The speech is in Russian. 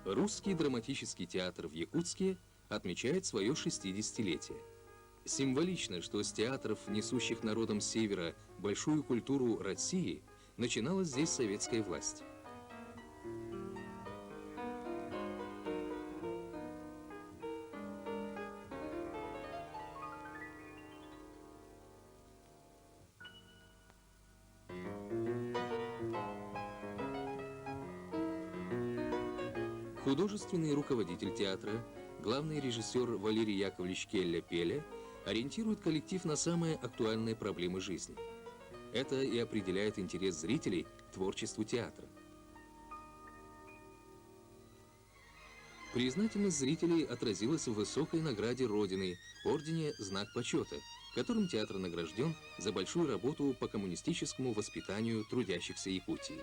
Русский драматический театр в Якутске отмечает свое 60-летие. Символично, что с театров, несущих народам Севера большую культуру России, начиналась здесь советская власть. Художественный руководитель театра, главный режиссер Валерий Яковлевич Келля-Пеля ориентирует коллектив на самые актуальные проблемы жизни. Это и определяет интерес зрителей к творчеству театра. Признательность зрителей отразилась в высокой награде Родины, ордене «Знак почета», которым театр награжден за большую работу по коммунистическому воспитанию трудящихся Якутии.